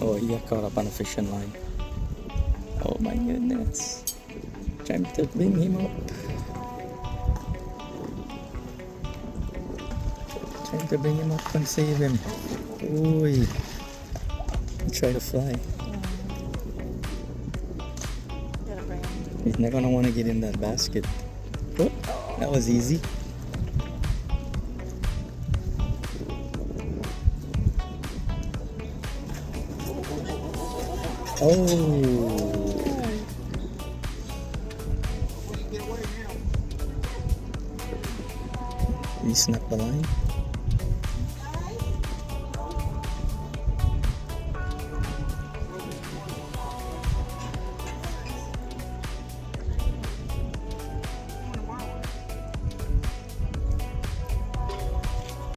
Oh, he got caught up on a fishing line. Oh my goodness. Trying to bring him up. Trying to bring him up and save him. Oi. Try to fly. Gotta bring him. He's not gonna want to get in that basket. Oh, that was easy. Oh. He snapped the line.